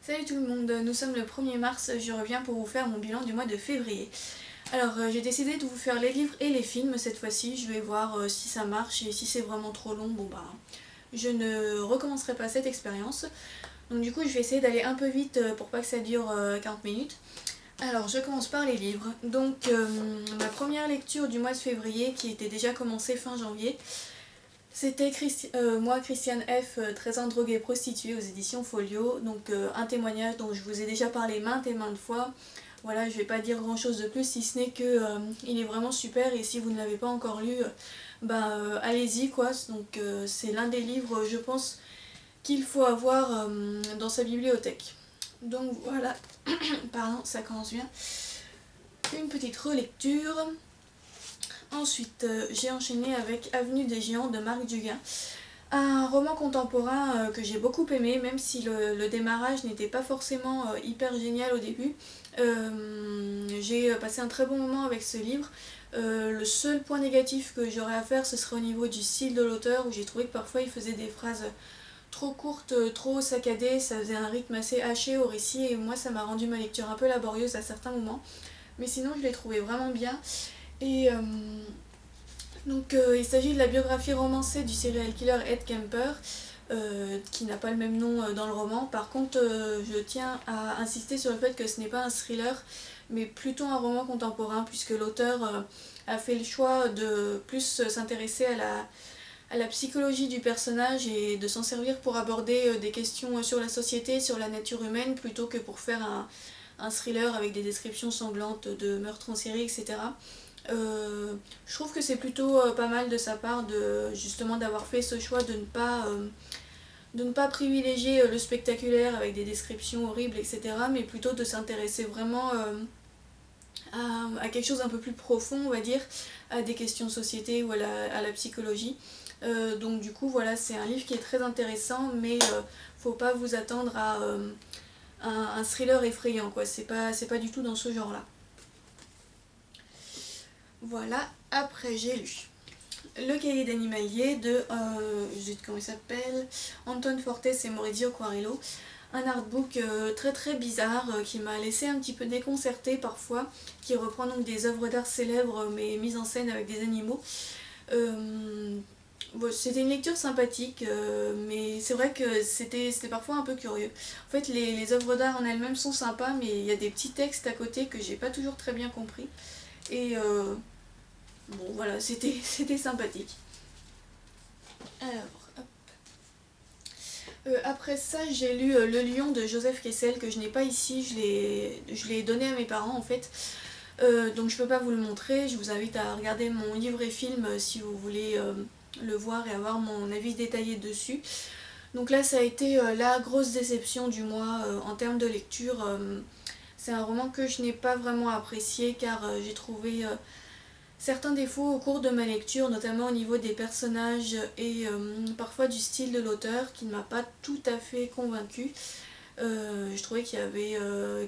Salut tout le monde, nous sommes le 1er mars, je reviens pour vous faire mon bilan du mois de février. Alors j'ai décidé de vous faire les livres et les films cette fois-ci, je vais voir si ça marche et si c'est vraiment trop long, bon bah je ne recommencerai pas cette expérience. Donc du coup je vais essayer d'aller un peu vite pour pas que ça dure 40 minutes. Alors je commence par les livres, donc ma première lecture du mois de février qui était déjà commencée fin janvier. C'était moi, Christiane F, 13 ans droguée prostituée aux éditions Folio, donc un témoignage dont je vous ai déjà parlé maintes et maintes fois. Voilà, je vais pas dire grand chose de plus si ce n'est que il est vraiment super et si vous ne l'avez pas encore lu, allez-y quoi. Donc c'est l'un des livres, je pense, qu'il faut avoir dans sa bibliothèque. Donc voilà, pardon, ça commence bien. Une petite relecture. Ensuite, j'ai enchaîné avec Avenue des Géants de Marc Duguin. Un roman contemporain que j'ai beaucoup aimé, même si le démarrage n'était pas forcément hyper génial au début. J'ai passé un très bon moment avec ce livre. Le seul point négatif que j'aurais à faire, ce serait au niveau du style de l'auteur, où j'ai trouvé que parfois il faisait des phrases trop courtes, trop saccadées, ça faisait un rythme assez haché au récit, et moi ça m'a rendu ma lecture un peu laborieuse à certains moments. Mais sinon je l'ai trouvé vraiment bien. Et il s'agit de la biographie romancée du serial killer Ed Kemper, qui n'a pas le même nom dans le roman. Par contre, je tiens à insister sur le fait que ce n'est pas un thriller, mais plutôt un roman contemporain, puisque l'auteur a fait le choix de plus s'intéresser à la psychologie du personnage et de s'en servir pour aborder des questions sur la société, sur la nature humaine, plutôt que pour faire un thriller avec des descriptions sanglantes de meurtres en série, etc. Je trouve que c'est plutôt pas mal de sa part de justement d'avoir fait ce choix de ne pas privilégier le spectaculaire avec des descriptions horribles, etc., mais plutôt de s'intéresser vraiment à quelque chose un peu plus profond, on va dire, à des questions de société ou à la psychologie. Donc du coup, voilà, c'est un livre qui est très intéressant, mais faut pas vous attendre à un thriller effrayant, quoi. C'est pas du tout dans ce genre-là. Voilà, après j'ai lu Le cahier d'animalier de, comment il s'appelle, Anton Fortes et Maurizio Quarello. Un artbook très très bizarre qui m'a laissé un petit peu déconcertée parfois, qui reprend donc des œuvres d'art célèbres mais mises en scène avec des animaux. Bon, c'était une lecture sympathique, mais c'est vrai que c'était parfois un peu curieux. En fait, les œuvres d'art en elles-mêmes sont sympas, mais il y a des petits textes à côté que j'ai pas toujours très bien compris. Et bon, voilà, c'était sympathique. Alors, hop. Après ça, j'ai lu Le Lion de Joseph Kessel, que je n'ai pas ici, je l'ai donné à mes parents en fait. Donc je peux pas vous le montrer, je vous invite à regarder mon livre et film si vous voulez le voir et avoir mon avis détaillé dessus. Donc là ça a été la grosse déception du mois en termes de lecture. C'est un roman que je n'ai pas vraiment apprécié car j'ai trouvé certains défauts au cours de ma lecture, notamment au niveau des personnages et parfois du style de l'auteur qui ne m'a pas tout à fait convaincue. Je trouvais qu'il y avait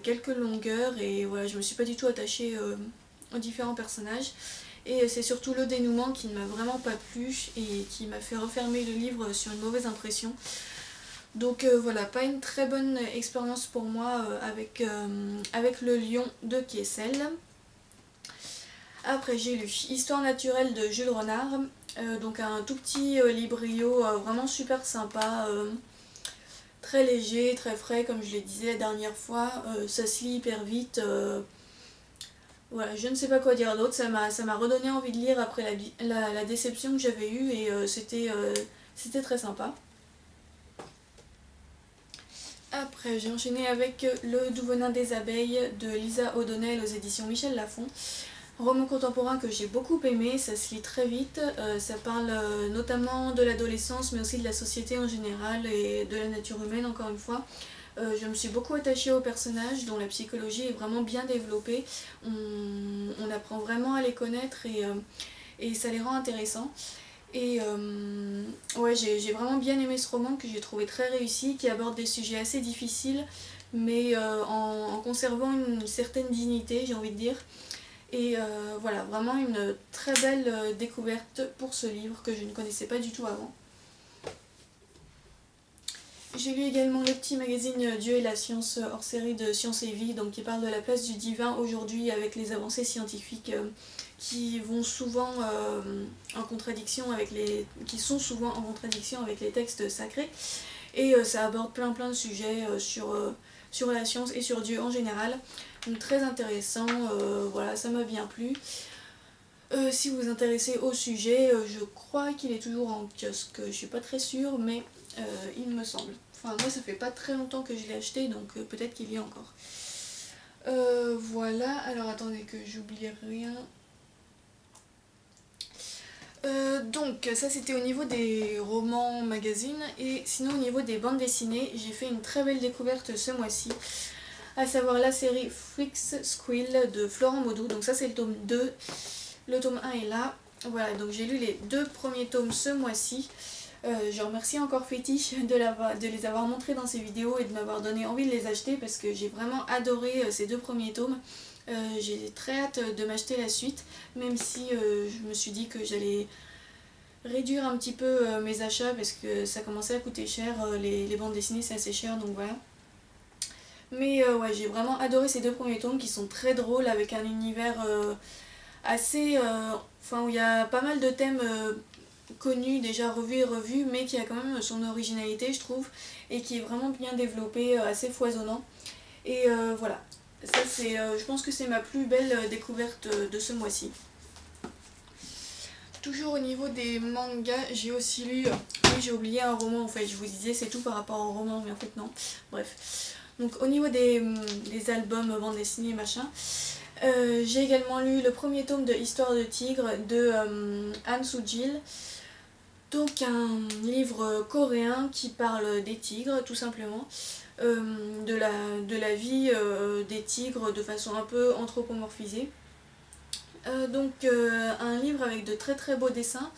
quelques longueurs et voilà, je me suis pas du tout attachée aux différents personnages. Et c'est surtout le dénouement qui ne m'a vraiment pas plu et qui m'a fait refermer le livre sur une mauvaise impression. Donc voilà, pas une très bonne expérience pour moi avec Le Lion de Kessel. Après j'ai lu Histoire naturelle de Jules Renard, donc un tout petit librio vraiment super sympa, très léger, très frais comme je le disais la dernière fois, ça se lit hyper vite. Voilà, je ne sais pas quoi dire d'autre, ça m'a redonné envie de lire après la déception que j'avais eue et c'était très sympa. Après j'ai enchaîné avec Le Doux Venin des Abeilles de Lisa O'Donnell aux éditions Michel Lafon. Roman contemporain que j'ai beaucoup aimé, ça se lit très vite, ça parle notamment de l'adolescence mais aussi de la société en général et de la nature humaine encore une fois. Je me suis beaucoup attachée aux personnages dont la psychologie est vraiment bien développée, on apprend vraiment à les connaître et ça les rend intéressants. Et ouais, j'ai vraiment bien aimé ce roman que j'ai trouvé très réussi, qui aborde des sujets assez difficiles mais en conservant une certaine dignité, j'ai envie de dire. Et voilà, vraiment une très belle découverte pour ce livre que je ne connaissais pas du tout avant. J'ai lu également le petit magazine Dieu et la science hors série de Science et Vie, donc qui parle de la place du divin aujourd'hui avec les avancées scientifiques qui vont souvent en contradiction avec qui sont souvent en contradiction avec les textes sacrés. Et ça aborde plein de sujets sur la science et sur Dieu en général. Donc très intéressant, voilà, ça m'a bien plu. Si vous vous intéressez au sujet, je crois qu'il est toujours en kiosque, je suis pas très sûre, mais il me semble. Enfin, moi ça fait pas très longtemps que je l'ai acheté, donc peut-être qu'il y est encore. Voilà, alors attendez que j'oublie rien. Donc ça c'était au niveau des romans magazines, et sinon au niveau des bandes dessinées, j'ai fait une très belle découverte ce mois-ci, à savoir la série Freaks Squill de Florent Maudou. Donc ça c'est le tome 2, le tome 1 est là. Voilà, donc j'ai lu les 2 premiers tomes ce mois-ci. Je remercie encore Fétiche de les avoir montrés dans ses vidéos et de m'avoir donné envie de les acheter, parce que j'ai vraiment adoré ces 2 premiers tomes. J'ai très hâte de m'acheter la suite, même si je me suis dit que j'allais réduire un petit peu mes achats parce que ça commençait à coûter cher, les bandes dessinées c'est assez cher, donc voilà. Mais ouais, j'ai vraiment adoré ces 2 premiers tomes qui sont très drôles, avec un univers assez... Enfin, où il y a pas mal de thèmes connus, déjà revus et revus, mais qui a quand même son originalité je trouve, et qui est vraiment bien développé, assez foisonnant. Et voilà, ça c'est, je pense que c'est ma plus belle découverte de ce mois-ci. Toujours au niveau des mangas, j'ai aussi lu, oui j'ai oublié un roman en fait, je vous disais c'est tout par rapport au roman, mais en fait non, bref. Donc au niveau des albums, bandes dessinées, machin, j'ai également lu le premier tome de Histoire de Tigre de Han Soo-jil. Donc un livre coréen qui parle des tigres tout simplement, de la vie des tigres de façon un peu anthropomorphisée. Donc un livre avec de très beaux dessins,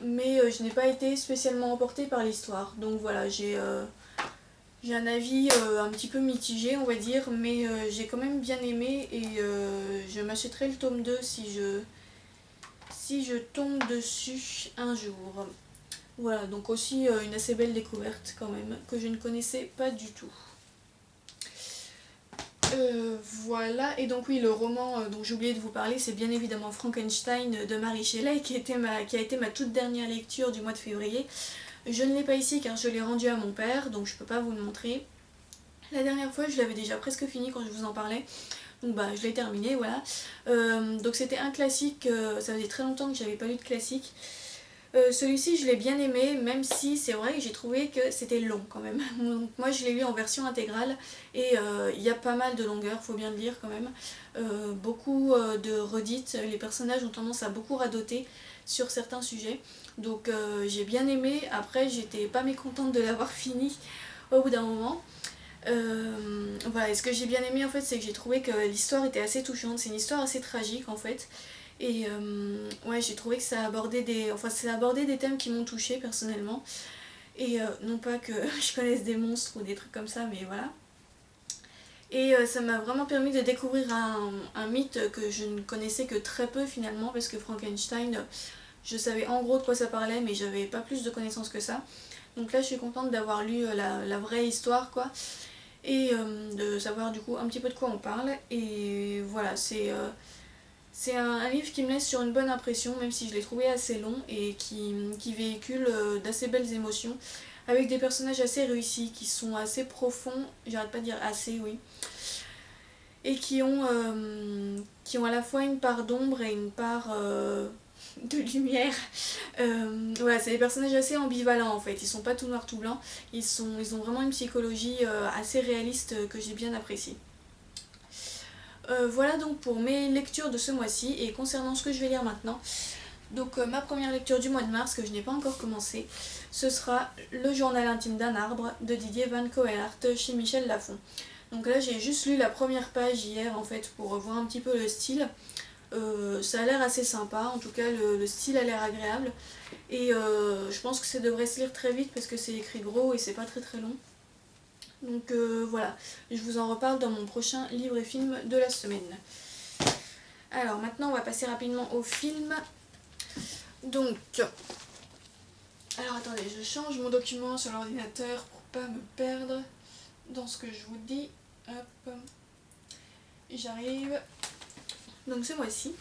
mais je n'ai pas été spécialement emportée par l'histoire. Donc voilà, j'ai un avis un petit peu mitigé on va dire, mais j'ai quand même bien aimé, et je m'achèterai le tome 2 si je tombe dessus un jour. Voilà, donc aussi une assez belle découverte quand même, que je ne connaissais pas du tout. Voilà, et donc oui, le roman dont j'ai oublié de vous parler, c'est bien évidemment Frankenstein de Mary Shelley, qui a été ma toute dernière lecture du mois de février. Je ne l'ai pas ici car je l'ai rendu à mon père, donc je peux pas vous le montrer. La dernière fois, je l'avais déjà presque fini quand je vous en parlais, donc bah je l'ai terminé, voilà. Donc c'était un classique, ça faisait très longtemps que j'avais pas lu de classique. Celui-ci je l'ai bien aimé, même si c'est vrai que j'ai trouvé que c'était long quand même. Donc, moi je l'ai lu en version intégrale, et il y a pas mal de longueur, faut bien le dire quand même. Beaucoup de redites, les personnages ont tendance à beaucoup radoter sur certains sujets. Donc j'ai bien aimé, après j'étais pas mécontente de l'avoir fini au bout d'un moment. Voilà, et ce que j'ai bien aimé en fait, c'est que j'ai trouvé que l'histoire était assez touchante, c'est une histoire assez tragique en fait. Et ouais, j'ai trouvé que ça abordait des thèmes qui m'ont touchée personnellement. Et non pas que je connaisse des monstres ou des trucs comme ça, mais voilà. Et ça m'a vraiment permis de découvrir un mythe que je ne connaissais que très peu finalement, parce que Frankenstein, je savais en gros de quoi ça parlait, mais j'avais pas plus de connaissances que ça. Donc là je suis contente d'avoir lu la vraie histoire quoi, et de savoir du coup un petit peu de quoi on parle. Et voilà, c'est un livre qui me laisse sur une bonne impression, même si je l'ai trouvé assez long, et qui véhicule d'assez belles émotions, avec des personnages assez réussis, qui sont assez profonds, j'arrête pas de dire assez, oui, et qui ont à la fois une part d'ombre et une part de lumière. Voilà, c'est des personnages assez ambivalents en fait, ils sont pas tout noir tout blanc, ils ont vraiment une psychologie assez réaliste que j'ai bien appréciée. Voilà donc pour mes lectures de ce mois-ci, et concernant ce que je vais lire maintenant, donc ma première lecture du mois de mars, que je n'ai pas encore commencé, ce sera Le journal intime d'un arbre de Didier Van Coelaert chez Michel Lafon. Donc là j'ai juste lu la première page hier en fait pour voir un petit peu le style. Ça a l'air assez sympa, en tout cas le style a l'air agréable, et je pense que ça devrait se lire très vite parce que c'est écrit gros et c'est pas très long. Donc voilà, je vous en reparle dans mon prochain livre et film de la semaine. Alors maintenant on va passer rapidement au film. Donc Alors attendez, je change mon document sur l'ordinateur pour pas me perdre dans ce que je vous dis. Hop, j'arrive. Donc ce mois-ci,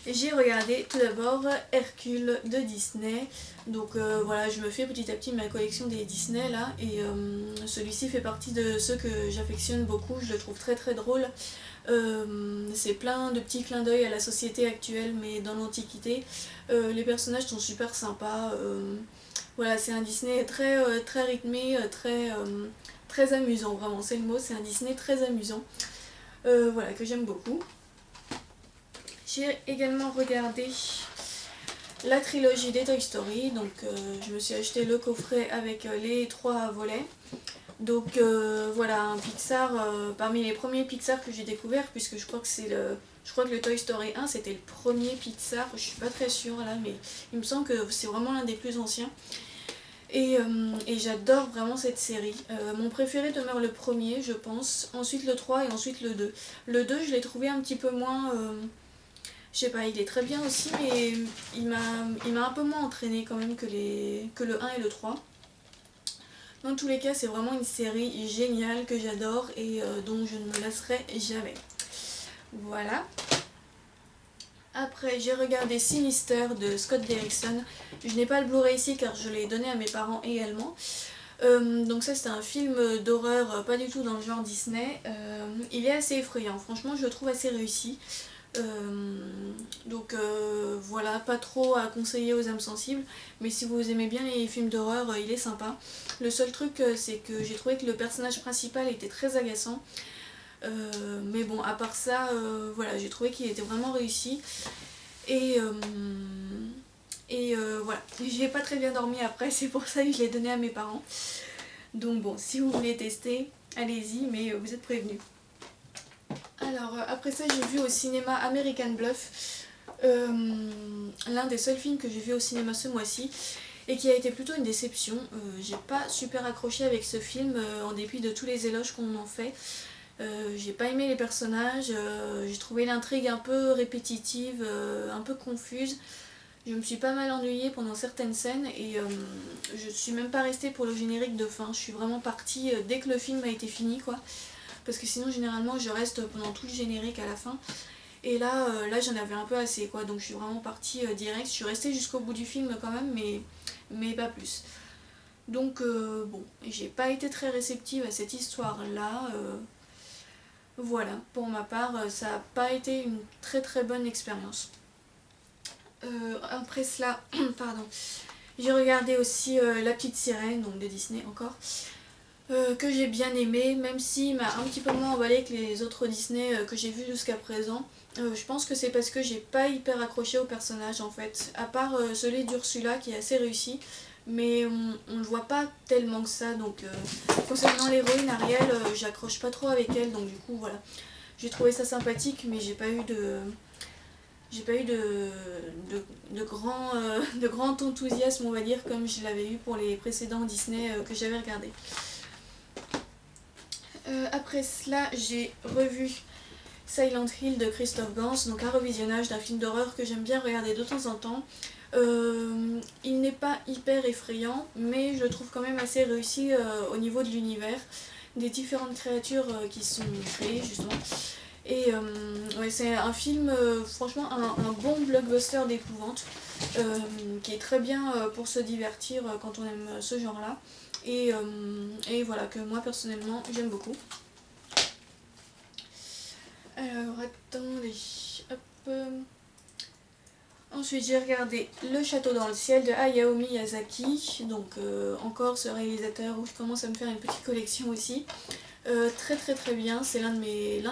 j'ai regardé tout d'abord Hercule de Disney. Donc voilà, je me fais petit à petit ma collection des Disney là. Et celui-ci fait partie de ceux que j'affectionne beaucoup. Je le trouve très très drôle. C'est plein de petits clins d'œil à la société actuelle, mais dans l'Antiquité. Les personnages sont super sympas. Voilà, c'est un Disney très rythmé, très amusant, vraiment, c'est le mot. C'est un Disney très amusant. Voilà, que j'aime beaucoup. J'ai également regardé la trilogie des Toy Story, donc je me suis acheté le coffret avec les 3 volets. Donc voilà, un Pixar, parmi les premiers Pixar que j'ai découvert, puisque je crois que le Toy Story 1 c'était le premier Pixar, je suis pas très sûre là, mais il me semble que c'est vraiment l'un des plus anciens. Et j'adore vraiment cette série. Mon préféré demeure le premier, je pense, ensuite le 3 et ensuite le 2. Le 2, je l'ai trouvé un petit peu moins... je sais pas, il est très bien aussi, mais il m'a un peu moins entraîné quand même que le 1 et le 3. Dans tous les cas, c'est vraiment une série géniale que j'adore et dont je ne me lasserai jamais. Voilà. Après, j'ai regardé Sinister de Scott Derrickson. Je n'ai pas le Blu-ray ici car je l'ai donné à mes parents également. Donc ça, c'est un film d'horreur, pas du tout dans le genre Disney. Il est assez effrayant, franchement, je le trouve assez réussi. Donc voilà, pas trop à conseiller aux âmes sensibles, mais si vous aimez bien les films d'horreur, il est sympa. Le seul truc, c'est que j'ai trouvé que le personnage principal était très agaçant. Mais bon, à part ça, voilà, j'ai trouvé qu'il était vraiment réussi. Et voilà, j'ai pas très bien dormi après, c'est pour ça que je l'ai donné à mes parents. Donc bon, si vous voulez tester, allez-y, mais vous êtes prévenus. Alors après ça, j'ai vu au cinéma American Bluff, l'un des seuls films que j'ai vu au cinéma ce mois-ci et qui a été plutôt une déception. J'ai pas super accroché avec ce film en dépit de tous les éloges qu'on en fait. J'ai pas aimé les personnages, j'ai trouvé l'intrigue un peu répétitive, un peu confuse. Je me suis pas mal ennuyée pendant certaines scènes et je suis même pas restée pour le générique de fin. Je suis vraiment partie dès que le film a été fini, quoi. Parce que sinon généralement je reste pendant tout le générique à la fin. Et là, j'en avais un peu assez, quoi. Donc je suis vraiment partie direct. Je suis restée jusqu'au bout du film quand même, mais pas plus. Donc bon, j'ai pas été très réceptive à cette histoire-là. Voilà, pour ma part, ça n'a pas été une très très bonne expérience. Après cela, pardon, j'ai regardé aussi La Petite Sirène, donc de Disney encore, que j'ai bien aimé, même s'il m'a un petit peu moins emballé que les autres Disney que j'ai vus jusqu'à présent. Je pense que c'est parce que j'ai pas hyper accroché au personnage en fait, à part celui d'Ursula qui est assez réussi, mais on le voit pas tellement que ça, donc concernant l'héroïne Ariel, j'accroche pas trop avec elle, donc du coup voilà. J'ai trouvé ça sympathique, mais j'ai pas eu de grand enthousiasme, on va dire, comme je l'avais eu pour les précédents Disney que j'avais regardés. Après cela, j'ai revu Silent Hill de Christophe Gans, donc un revisionnage d'un film d'horreur que j'aime bien regarder de temps en temps. Il n'est pas hyper effrayant, mais je le trouve quand même assez réussi au niveau de l'univers, des différentes créatures qui sont créées justement. Et ouais, c'est un film, franchement, un bon blockbuster d'épouvante, qui est très bien pour se divertir quand on aime ce genre-là. Et voilà, que moi personnellement j'aime beaucoup. Alors attendez, hop. Ensuite j'ai regardé Le Château dans le ciel de Hayao Miyazaki, donc encore ce réalisateur où je commence à me faire une petite collection aussi. Très très très bien, c'est l'un de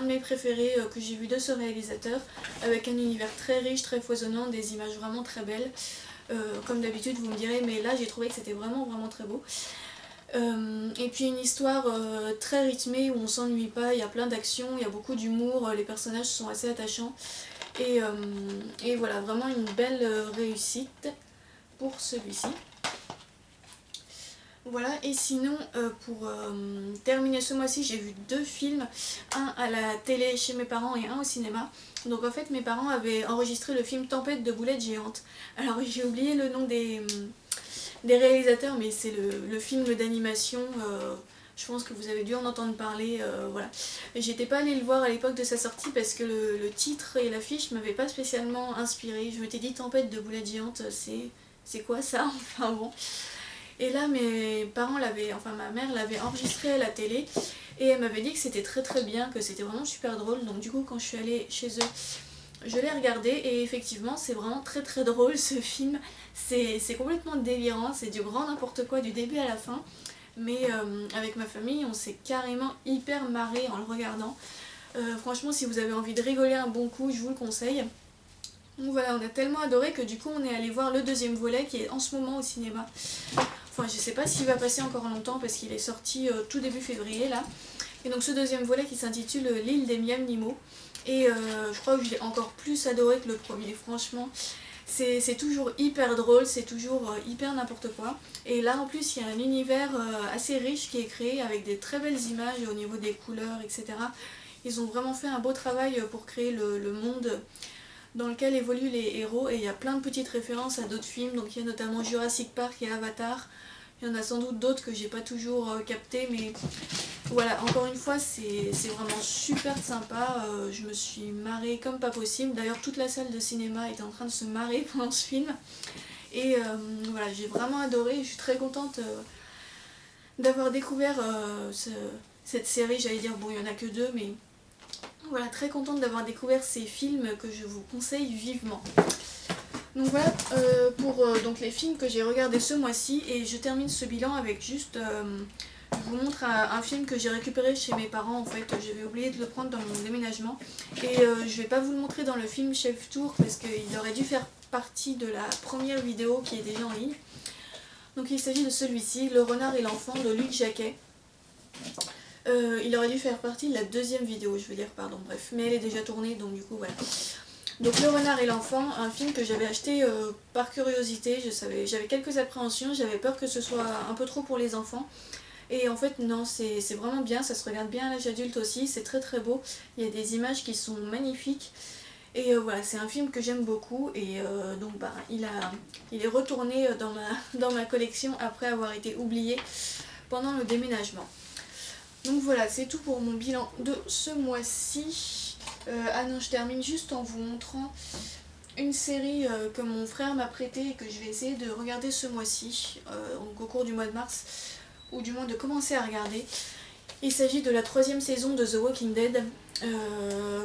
mes préférés que j'ai vu de ce réalisateur, avec un univers très riche, très foisonnant, des images vraiment très belles. Comme d'habitude vous me direz, mais là j'ai trouvé que c'était vraiment vraiment très beau. Et puis une histoire très rythmée où on s'ennuie pas, il y a plein d'actions, il y a beaucoup d'humour, les personnages sont assez attachants. Et voilà, vraiment une belle réussite pour celui-ci. Voilà, et sinon pour terminer ce mois-ci, j'ai vu 2 films, un à la télé chez mes parents et un au cinéma. Donc en fait mes parents avaient enregistré le film Tempête de boulettes géantes. Alors j'ai oublié le nom des réalisateurs, mais c'est le film d'animation. Je pense que vous avez dû en entendre parler, voilà. J'étais pas allée le voir à l'époque de sa sortie parce que le titre et l'affiche m'avaient pas spécialement inspiré. Je m'étais dit Tempête de boulettes géantes, c'est quoi ça? Enfin bon. Et là mes parents l'avaient, enfin ma mère l'avait enregistré à la télé et elle m'avait dit que c'était très très bien, que c'était vraiment super drôle. Donc du coup quand je suis allée chez eux, je l'ai regardé et effectivement c'est vraiment très très drôle ce film. C'est complètement délirant, c'est du grand n'importe quoi du début à la fin. Mais avec ma famille on s'est carrément hyper marré en le regardant. Franchement si vous avez envie de rigoler un bon coup je vous le conseille. Donc voilà, on a tellement adoré que du coup on est allé voir le deuxième volet qui est en ce moment au cinéma. Enfin je sais pas s'il va passer encore longtemps parce qu'il est sorti tout début février là. Et donc ce deuxième volet qui s'intitule L'île des Miam Nemo. Et je crois que je l'ai encore plus adoré que le premier, franchement. C'est toujours hyper drôle, c'est toujours hyper n'importe quoi. Et là en plus il y a un univers assez riche qui est créé avec des très belles images au niveau des couleurs, etc. Ils ont vraiment fait un beau travail pour créer le monde dans lequel évoluent les héros et il y a plein de petites références à d'autres films, donc il y a notamment Jurassic Park et Avatar. Il y en a sans doute d'autres que j'ai pas toujours capté, mais voilà, encore une fois c'est vraiment super sympa, je me suis marrée comme pas possible. D'ailleurs toute la salle de cinéma était en train de se marrer pendant ce film. Et voilà, j'ai vraiment adoré, je suis très contente d'avoir découvert cette série, j'allais dire, bon il y en a que deux, mais voilà, très contente d'avoir découvert ces films que je vous conseille vivement. Donc voilà pour donc les films que j'ai regardés ce mois-ci et je termine ce bilan avec juste, je vous montre un film que j'ai récupéré chez mes parents en fait, j'avais oublié de le prendre dans mon déménagement et je vais pas vous le montrer dans le film Chef Tour parce qu'il aurait dû faire partie de la première vidéo qui est déjà en ligne. Donc il s'agit de celui-ci, Le Renard et l'Enfant de Luc Jacquet. Il aurait dû faire partie de la deuxième vidéo, je veux dire, pardon, bref, mais elle est déjà tournée donc du coup voilà. Donc Le Renard et l'Enfant, un film que j'avais acheté par curiosité, j'avais quelques appréhensions, j'avais peur que ce soit un peu trop pour les enfants. Et en fait non, c'est vraiment bien, ça se regarde bien à l'âge adulte aussi, c'est très très beau, il y a des images qui sont magnifiques. Et voilà, c'est un film que j'aime beaucoup et donc bah, il est retourné dans ma collection après avoir été oublié pendant le déménagement. Donc voilà, c'est tout pour mon bilan de ce mois-ci. Ah non, je termine juste en vous montrant une série que mon frère m'a prêtée et que je vais essayer de regarder ce mois-ci, donc au cours du mois de mars, ou du moins de commencer à regarder. Il s'agit de la 3e saison de The Walking Dead.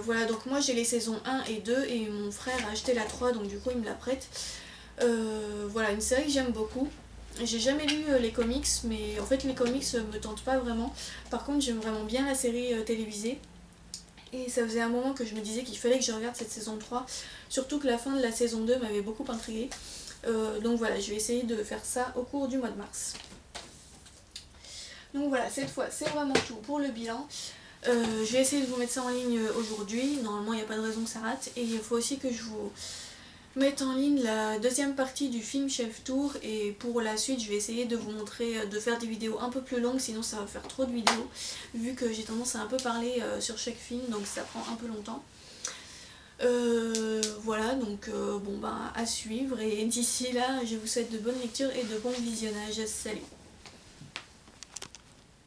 Voilà, donc moi j'ai les saisons 1 et 2 et mon frère a acheté la 3 donc du coup il me la prête. Voilà, une série que j'aime beaucoup. J'ai jamais lu les comics, mais en fait les comics me tentent pas vraiment. Par contre j'aime vraiment bien la série télévisée. Et ça faisait un moment que je me disais qu'il fallait que je regarde cette saison 3. Surtout que la fin de la saison 2 m'avait beaucoup intriguée. Donc voilà, je vais essayer de faire ça au cours du mois de mars. Donc voilà, cette fois c'est vraiment tout pour le bilan. Je vais essayer de vous mettre ça en ligne aujourd'hui. Normalement il n'y a pas de raison que ça rate. Et il faut aussi que je vous mettre en ligne la deuxième partie du film Chef Tour et pour la suite je vais essayer de vous montrer, de faire des vidéos un peu plus longues sinon ça va faire trop de vidéos vu que j'ai tendance à un peu parler sur chaque film donc ça prend un peu longtemps. Voilà donc bon ben à suivre et d'ici là je vous souhaite de bonnes lectures et de bons visionnages, salut.